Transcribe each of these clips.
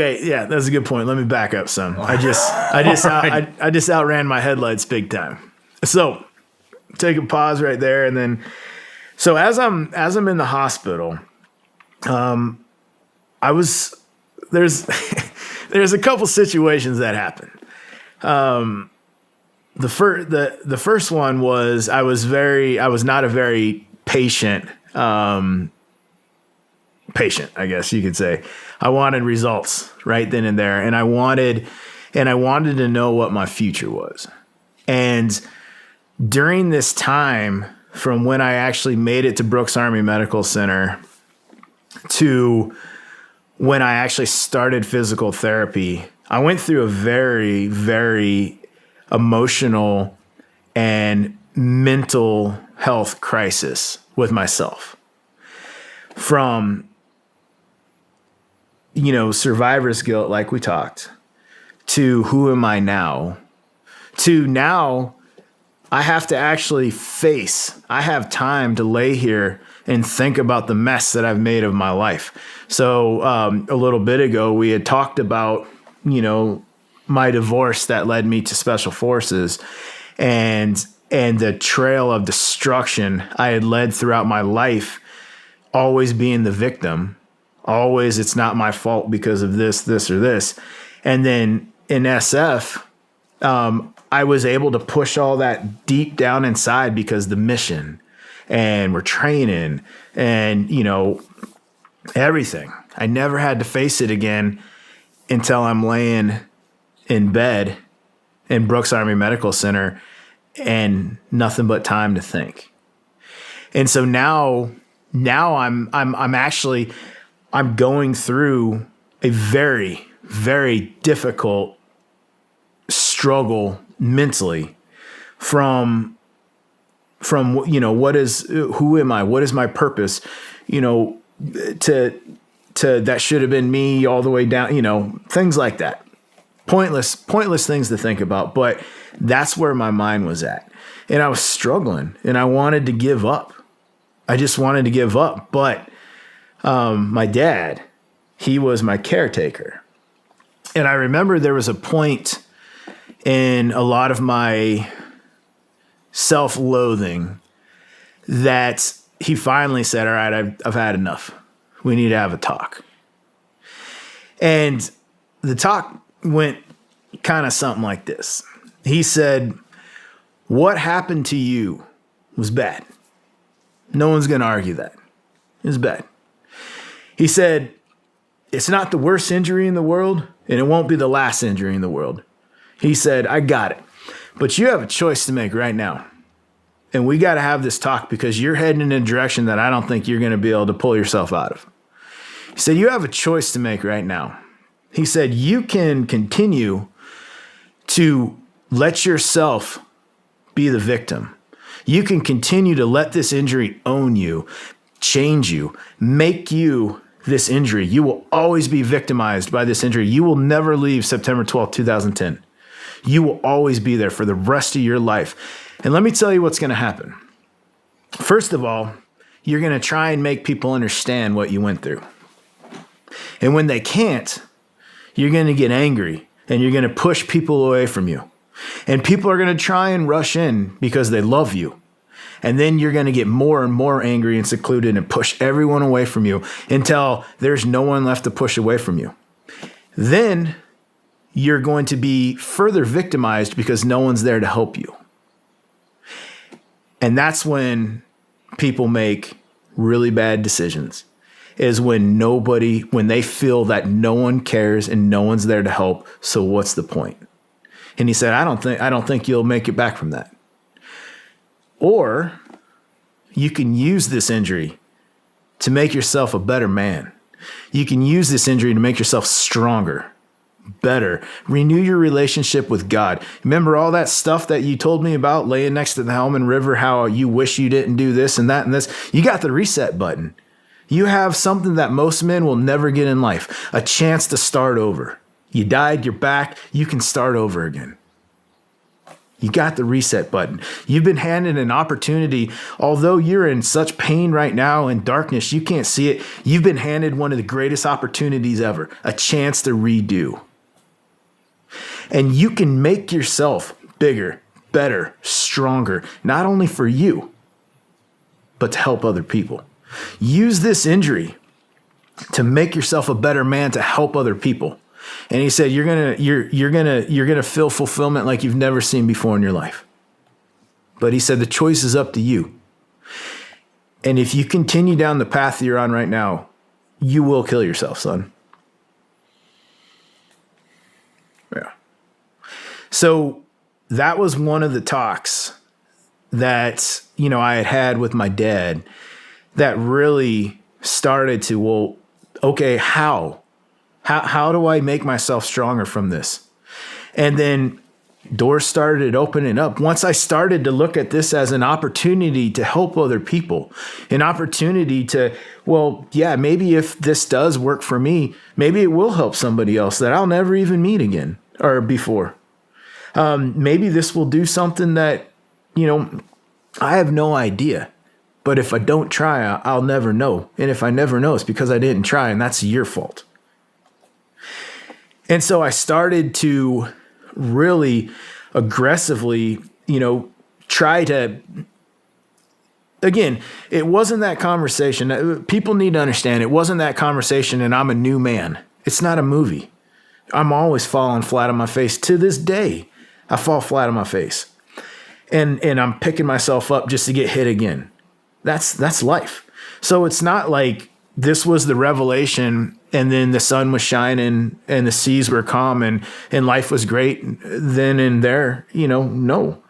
Hey, yeah, that's a good point. Let me back up some. I just outran my headlights big time. So take a pause right there, and then so as I'm in the hospital, there's a couple situations that happen. The first one was I was not a very patient, I guess you could say. I wanted results right then and there, and I wanted to know what my future was. And during this time, from when I actually made it to Brooks Army Medical Center to when I actually started physical therapy, I went through a very, very emotional and mental health crisis with myself. From, survivor's guilt, like we talked, to who am I now, to now I have to actually I have time to lay here and think about the mess that I've made of my life. So a little bit ago, we had talked about, my divorce that led me to Special Forces and the trail of destruction I had led throughout my life, always being the victim, always it's not my fault because of this, or this. And then in SF, I was able to push all that deep down inside because the mission and we're training and, everything. I never had to face it again until I'm laying in bed in Brooks Army Medical Center and nothing but time to think. And so now I'm going through a very, very difficult struggle mentally from who am I? What is my purpose? To that should have been me all the way down, things like that. Pointless things to think about, but that's where my mind was at. And I was struggling and I wanted to give up. I just wanted to give up. But my dad, he was my caretaker. And I remember there was a point in a lot of my self-loathing that he finally said, all right, I've had enough. We need to have a talk. And the talk went kind of something like this. He said, what happened to you was bad. No one's going to argue that. It was bad. He said, it's not the worst injury in the world, and it won't be the last injury in the world. He said, I got it. But you have a choice to make right now. And we got to have this talk because you're heading in a direction that I don't think you're going to be able to pull yourself out of. He said, you have a choice to make right now. He said, you can continue to let yourself be the victim. You can continue to let this injury own you, change you, make you this injury. You will always be victimized by this injury. You will never leave September 12th, 2010. You will always be there for the rest of your life. And let me tell you what's going to happen. First of all, you're going to try and make people understand what you went through. And when they can't, you're going to get angry and you're going to push people away from you. And people are going to try and rush in because they love you. And then you're going to get more and more angry and secluded and push everyone away from you until there's no one left to push away from you. Then you're going to be further victimized because no one's there to help you. And that's when people make really bad decisions, is when they feel that no one cares and no one's there to help. So what's the point? And he said, I don't think you'll make it back from that. Or you can use this injury to make yourself a better man. You can use this injury to make yourself stronger, better. Renew your relationship with God. Remember all that stuff that you told me about laying next to the Helman River, how you wish you didn't do this and that and this? You got the reset button. You have something that most men will never get in life, a chance to start over. You died, you're back, you can start over again. You got the reset button. You've been handed an opportunity. Although you're in such pain right now and darkness, you can't see it. You've been handed one of the greatest opportunities ever, a chance to redo. And you can make yourself bigger, better, stronger, not only for you, but to help other people. Use this injury to make yourself a better man, to help other people. And he said, you're gonna feel fulfillment like you've never seen before in your life. But he said, the choice is up to you. And if you continue down the path that you're on right now, you will kill yourself, son. Yeah. So that was one of the talks that, I had with my dad that really started to, well, okay, how do I make myself stronger from this? And then doors started opening up. Once I started to look at this as an opportunity to help other people, an opportunity to, well, yeah, maybe if this does work for me, maybe it will help somebody else that I'll never even meet again or before. Maybe this will do something that, I have no idea. But if I don't try, I'll never know. And if I never know, it's because I didn't try, and that's your fault. And so I started to really aggressively, try to, again, it wasn't that conversation. People need to understand it wasn't that conversation and I'm a new man. It's not a movie. I'm always falling flat on my face. To this day, I fall flat on my face. And I'm picking myself up just to get hit again. That's life. So it's not like this was the revelation and then the sun was shining and the seas were calm and life was great then and there, no.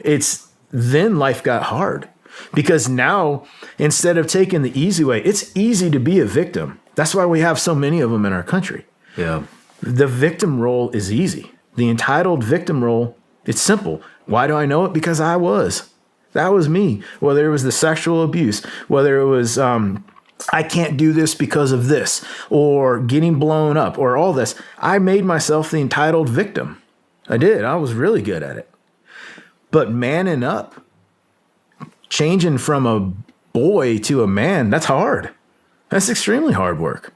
It's then life got hard because now instead of taking the easy way, it's easy to be a victim. That's why we have so many of them in our country. Yeah. The victim role is easy. The entitled victim role, it's simple. Why do I know it? Because I was. That was me. Whether it was the sexual abuse, whether it was I can't do this because of this, or getting blown up, or all this. I made myself the entitled victim. I did. I was really good at it. But manning up, changing from a boy to a man, that's hard. That's extremely hard work.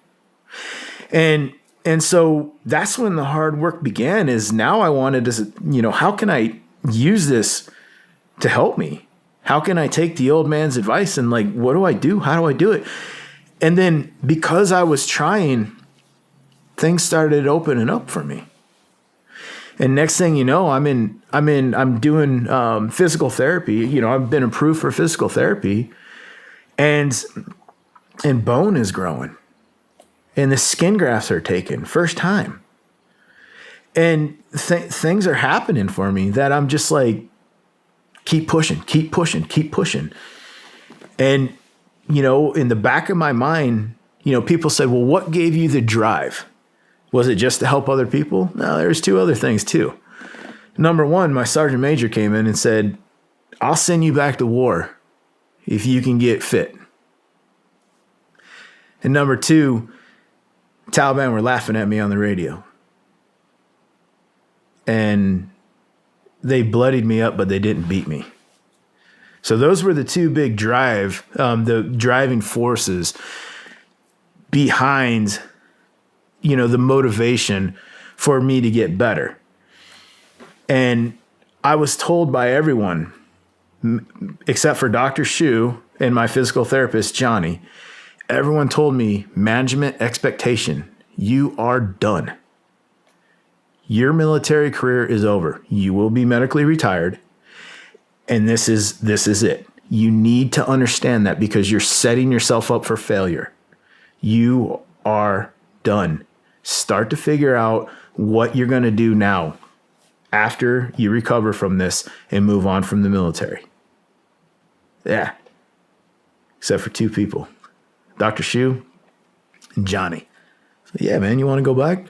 And so that's when the hard work began, is now I wanted to, how can I use this to help me? How can I take the old man's advice and what do I do? How do I do it? And then because I was trying, things started opening up for me. And next thing you know, I'm doing physical therapy. I've been approved for physical therapy, and bone is growing, and the skin grafts are taken first time, and things are happening for me that I'm just like, keep pushing. And, in the back of my mind, people said, well, what gave you the drive? Was it just to help other people? No, there's two other things too. Number one, my sergeant major came in and said, I'll send you back to war if you can get fit. And number two, Taliban were laughing at me on the radio. And they bloodied me up, but they didn't beat me. So those were the two big the driving forces behind, the motivation for me to get better. And I was told by everyone, except for Dr. Shu and my physical therapist, Johnny, everyone told me, management expectation, you are done. Your military career is over. You will be medically retired. And this is it. You need to understand that because you're setting yourself up for failure. You are done. Start to figure out what you're going to do now after you recover from this and move on from the military. Yeah. Except for two people, Dr. Shu and Johnny. So, yeah, man, you want to go back?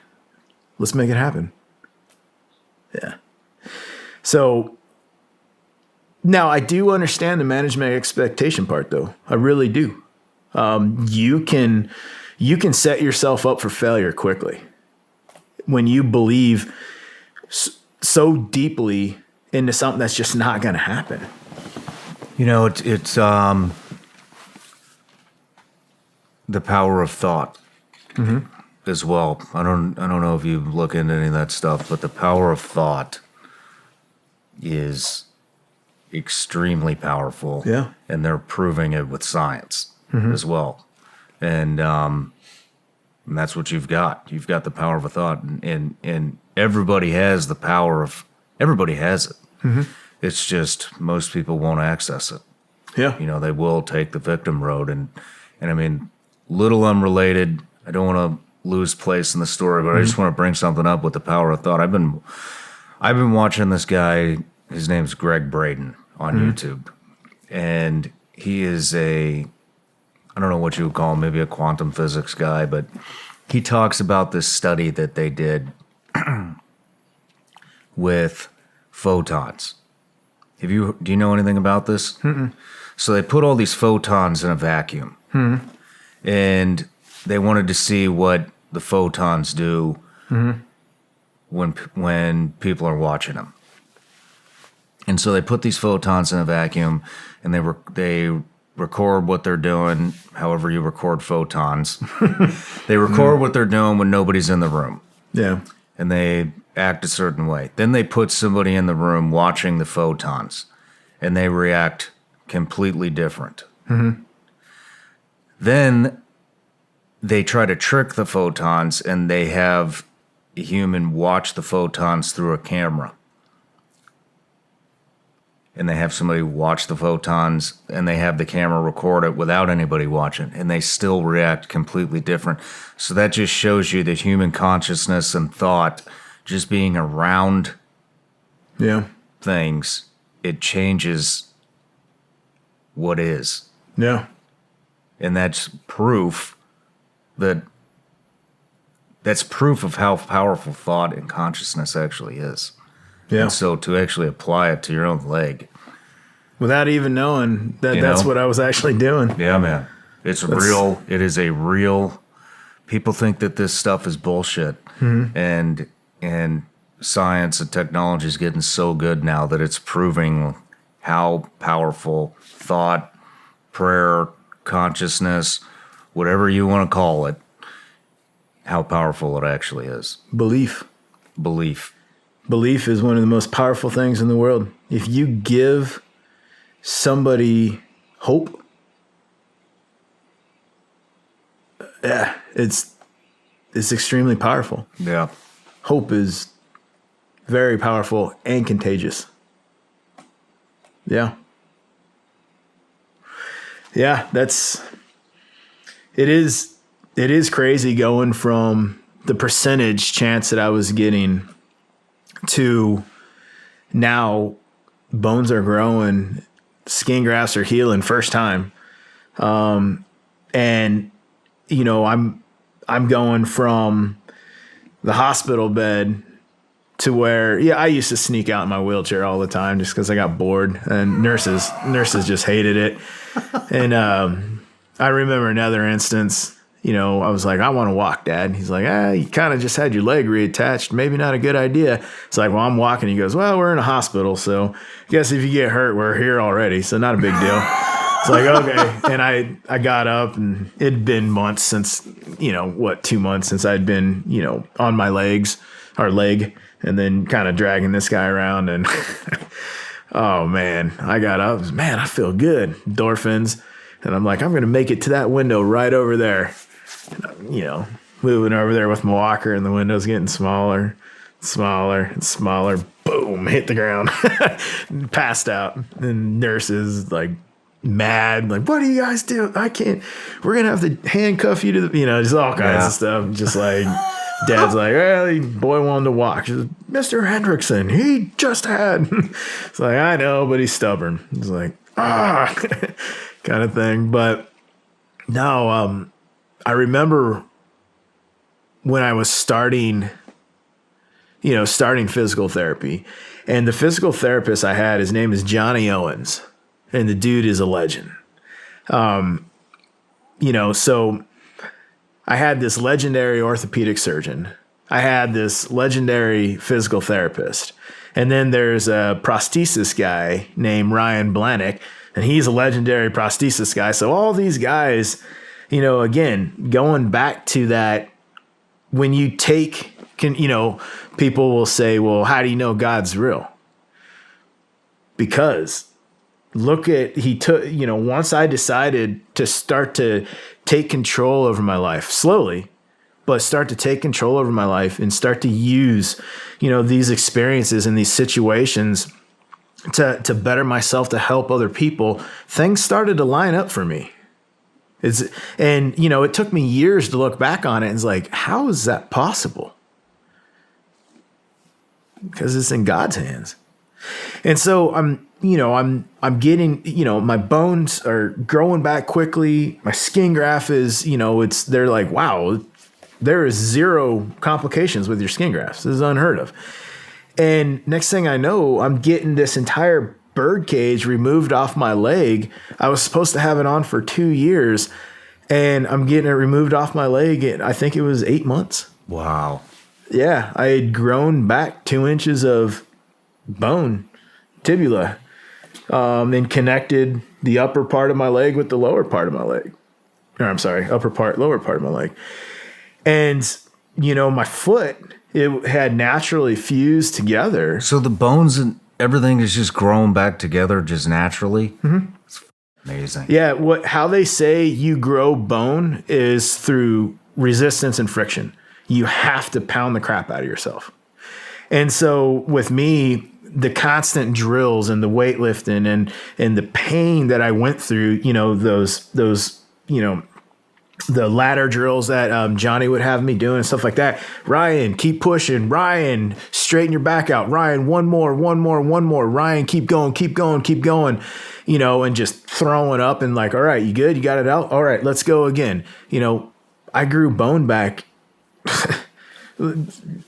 Let's make it happen. Yeah. So now I do understand the management expectation part, though. I really do. You can set yourself up for failure quickly when you believe so deeply into something that's just not going to happen. You know, it's the power of thought as well. I don't know if you look into any of that stuff, but the power of thought is extremely powerful. Yeah. And they're proving it with science as well. And that's what you've got. You've got the power of a thought, and everybody has the power of. Everybody has it. It's just most people won't access it. Yeah. You know, they will take the victim road, and I mean, little unrelated. I don't want to lose place in the story, but I just want to bring something up with the power of thought. I've been watching this guy. His name's Greg Braden on YouTube, and he is I don't know what you would call him, maybe a quantum physics guy, but he talks about this study that they did with photons. Do you know anything about this? Mm-mm. So they put all these photons in a vacuum, and they wanted to see what the photons do when people are watching them. And so they put these photons in a vacuum, and they record what they're doing, however you record photons. They record what they're doing when nobody's in the room. Yeah. And they act a certain way. Then they put somebody in the room watching the photons, and they react completely different. Then they try to trick the photons, and they have a human watch the photons through a camera. And they have somebody watch the photons, and they have the camera record it without anybody watching, and they still react completely different. So that just shows you that human consciousness and thought, just being around things, it changes what is. Yeah. And that's proof of how powerful thought and consciousness actually is. Yeah. And so to actually apply it to your own leg. Without even knowing that's what I was actually doing. Yeah, man. It's real. It is a real. People think that this stuff is bullshit. And science and technology is getting so good now that it's proving how powerful thought, prayer, consciousness, whatever you want to call it, how powerful it actually is. Belief. Belief is one of the most powerful things in the world. If you give somebody hope, it's extremely powerful. Yeah. Hope is very powerful and contagious. Yeah. Yeah, it is crazy going from the percentage chance that I was getting to now bones are growing, skin grafts are healing first time. And you know, I'm going from the hospital bed to where, I used to sneak out in my wheelchair all the time just because I got bored, and nurses just hated it. And I remember another instance, I was like, I want to walk, Dad. He's like, you kind of just had your leg reattached. Maybe not a good idea. It's like, well, I'm walking. He goes, well, we're in a hospital, so I guess if you get hurt, we're here already, so not a big deal. It's like, okay. And I got up, and it'd been months since, 2 months since I'd been, on my leg, and then kind of dragging this guy around. And oh, man, I got up. Man, I feel good. Endorphins. And I'm like, I'm going to make it to that window right over there. Moving over there with my walker, and the window's getting smaller, and smaller. Boom, hit the ground. Passed out. And nurses, like, mad. Like, what do you guys do? I can't. We're going to have to handcuff you to the, just all kinds of stuff. Just like, Dad's like, well, the boy wanted to walk. She's like, Mr. Hendrickson, he just had. It's like, I know, but he's stubborn. He's like, kind of thing. But no, I remember when I was starting physical therapy, and the physical therapist I had, his name is Johnny Owens, and the dude is a legend. So I had this legendary orthopedic surgeon. I had this legendary physical therapist, And then there's a prosthesis guy named Ryan Blanick, and he's a legendary prosthesis guy. So all these guys, you know, again, going back to that, when you take, people will say, well, how do you know God's real? Because once I decided to start to take control over my life slowly, but start to take control over my life and start to use, these experiences and these situations to better myself, to help other people, things started to line up for me. It took me years to look back on it and it's like, how is that possible? Because it's in God's hands. And so I'm getting, my bones are growing back quickly. My skin graft is, they're like, wow, there is 0 complications with your skin grafts. This is unheard of. And next thing I know, I'm getting this entire bird cage removed off my leg. I was supposed to have it on for 2 years, and I'm getting it removed off my leg. And I think it was 8 months. Wow. Yeah. I had grown back 2 inches of bone, tibula, and connected the upper part of my leg with the lower part of my leg. Or I'm sorry, upper part, lower part of my leg. And, my foot, it had naturally fused together. So the bones and everything is just growing back together just naturally? Mm-hmm. It's amazing. Yeah, how they say you grow bone is through resistance and friction. You have to pound the crap out of yourself. And so with me, the constant drills and the weightlifting and the pain that I went through, the ladder drills that Johnny would have me doing and stuff like that. Ryan, keep pushing. Ryan, straighten your back out. Ryan, one more. Ryan, keep going. And just throwing up and like, all right, you good? You got it out? All right, let's go again. I grew bone back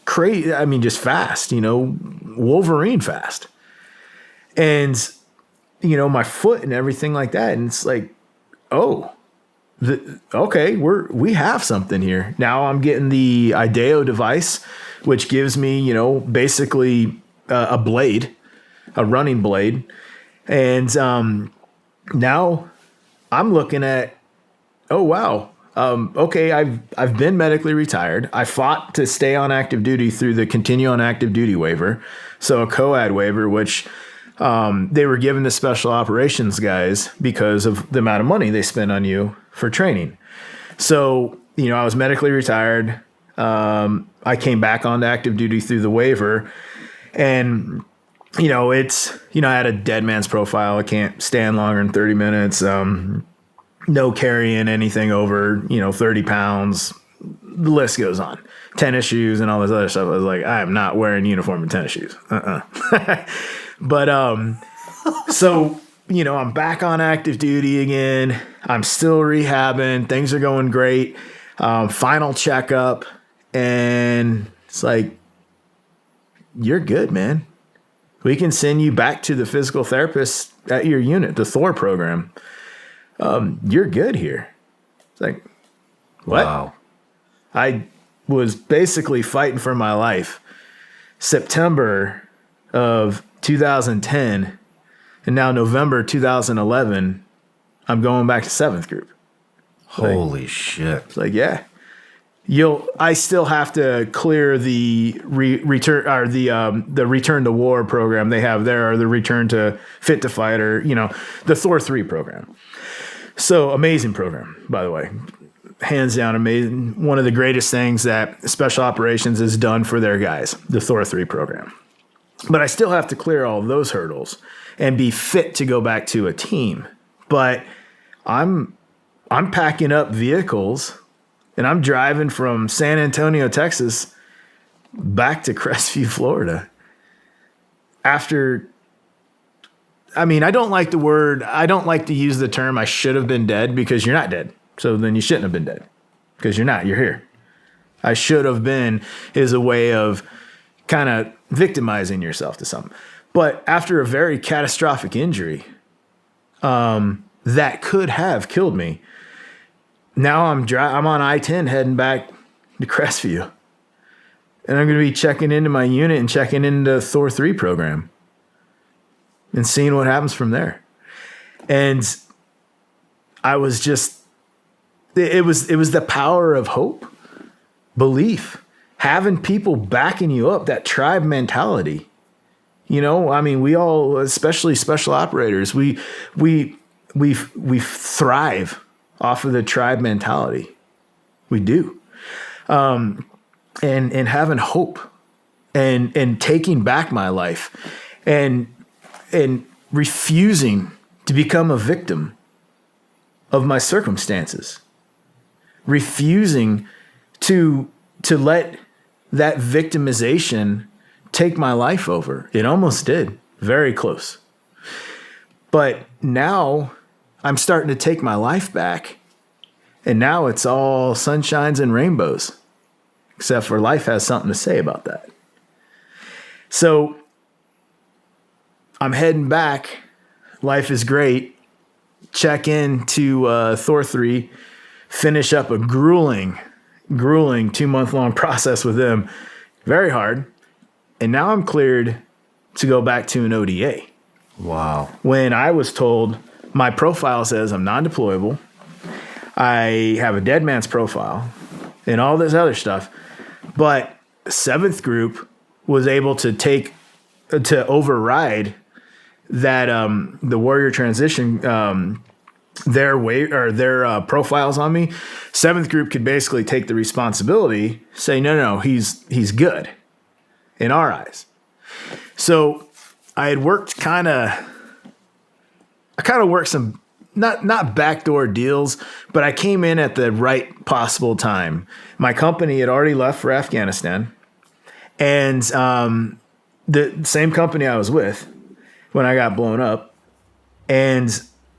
crazy. I mean, just fast, Wolverine fast. And, my foot and everything like that. And it's like, oh, okay, we have something here. Now I'm getting the IDEO device, which gives me, basically a blade, a running blade. And now I'm looking at, oh, wow. Okay, I've been medically retired. I fought to stay on active duty through the continue on active duty waiver. So a COAD waiver, which they were given to special operations guys because of the amount of money they spend on you for training. So, I was medically retired. I came back onto active duty through the waiver, and, I had a dead man's profile. I can't stand longer than 30 minutes. No carrying anything over, 30 pounds. The list goes on. Tennis shoes and all this other stuff. I was like, I am not wearing uniform and tennis shoes. But, so, I'm back on active duty again. I'm still rehabbing. Things are going great. Final checkup. And it's like, you're good, man. We can send you back to the physical therapist at your unit, the Thor program. You're good here. It's like, what? Wow. I was basically fighting for my life. September of 2010, and now November 2011, I'm going back to 7th group. Holy shit. It's like, yeah. I still have to clear the return or the return to war program they have there, or the return to fit to fight, or the Thor 3 program. So amazing program, by the way, hands down amazing. One of the greatest things that special operations has done for their guys, the Thor 3 program. But I still have to clear all of those hurdles and be fit to go back to a team. But I'm packing up vehicles. And I'm driving from San Antonio, Texas, back to Crestview, Florida. I don't like to use the term I should have been dead, because you're not dead. So then you shouldn't have been dead, because you're not, you're here. I should have been is a way of kind of victimizing yourself to something. But after a very catastrophic injury, that could have killed me. Now I'm on I-10 heading back to Crestview. And I'm going to be checking into my unit and checking into Thor 3 program and seeing what happens from there. And I was just, it was the power of hope, belief, having people backing you up, that tribe mentality. You know, I mean, we all, especially special operators, we thrive off of the tribe mentality. We do. And having hope and taking back my life and refusing to become a victim of my circumstances, refusing to let that victimization take my life over. It almost did, very close. But now I'm starting to take my life back, and now it's all sunshines and rainbows, except for life has something to say about that. So I'm heading back. Life is great. Check in to Thor 3, finish up a grueling 2-month-long process with them. Very hard. And now I'm cleared to go back to an ODA. Wow. When I was told my profile says I'm non-deployable, I have a dead man's profile, and all this other stuff. But 7th Group was able to override that the Warrior Transition their profiles on me. 7th Group could basically take the responsibility, say no, he's good in our eyes. So I had worked kind of worked some not backdoor deals, but I came in at the right possible time. My company had already left for Afghanistan, and the same company I was with when I got blown up, and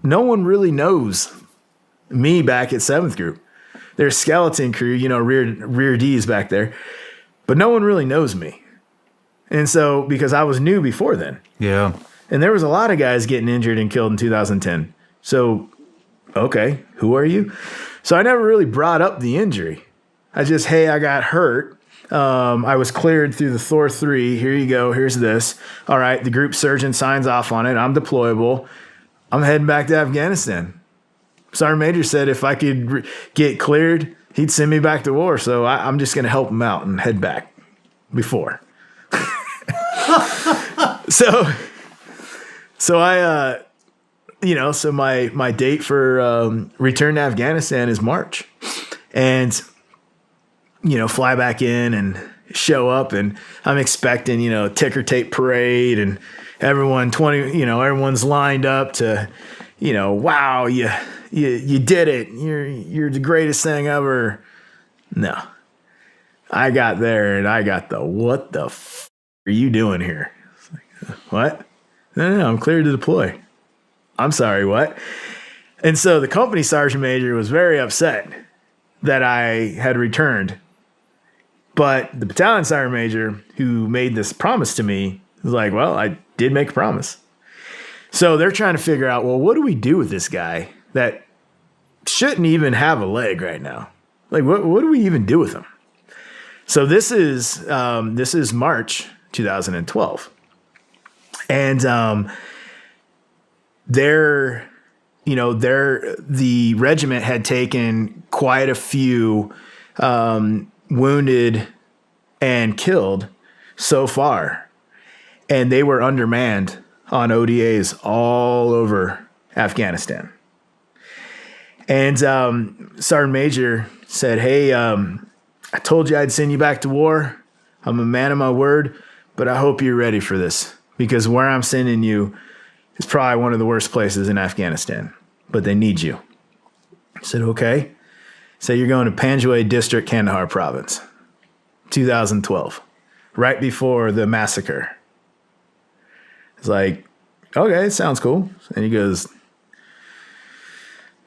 no one really knows me back at 7th Group. There's skeleton crew, rear D's back there, but no one really knows me. And so, because I was new before then. Yeah. And there was a lot of guys getting injured and killed in 2010. So, okay, who are you? So I never really brought up the injury. I just, hey, I got hurt. I was cleared through the Thor 3. Here you go. Here's this. All right, the group surgeon signs off on it. I'm deployable. I'm heading back to Afghanistan. Sergeant Major said if I could get cleared, he'd send me back to war. So I'm just going to help him out and head back before. So I, so my date for return to Afghanistan is March, and fly back in and show up, and I'm expecting ticker tape parade and everyone's lined up to, wow, you did it, you're the greatest thing ever. No, I got there and I got the what the are you doing here? What? No, I'm cleared to deploy. I'm sorry, what? And so the company sergeant major was very upset that I had returned. But the battalion sergeant major who made this promise to me was like, well, I did make a promise. So they're trying to figure out, well, what do we do with this guy that shouldn't even have a leg right now? Like, what do we even do with him? So this is March 2012. And the regiment had taken quite a few wounded and killed so far. And they were undermanned on ODAs all over Afghanistan. And Sergeant Major said, hey, I told you I'd send you back to war. I'm a man of my word, but I hope you're ready for this, because where I'm sending you is probably one of the worst places in Afghanistan, but they need you. I said, okay. So you're going to Panjwai District, Kandahar Province, 2012, right before the massacre. It's like, okay, it sounds cool. And he goes,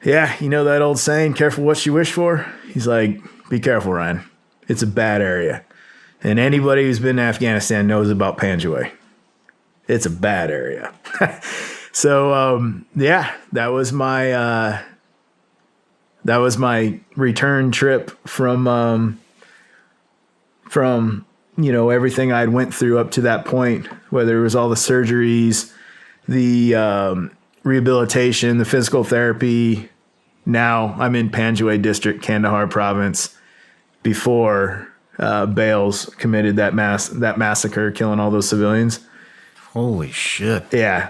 yeah, you know that old saying, careful what you wish for? He's like, be careful, Ryan. It's a bad area. And anybody who's been to Afghanistan knows about Panjwai. It's a bad area. So, that was my return trip from everything I'd went through up to that point, whether it was all the surgeries, the rehabilitation, the physical therapy. Now I'm in Panjwai district, Kandahar province, before Bales committed that massacre, killing all those civilians. Holy shit. Yeah.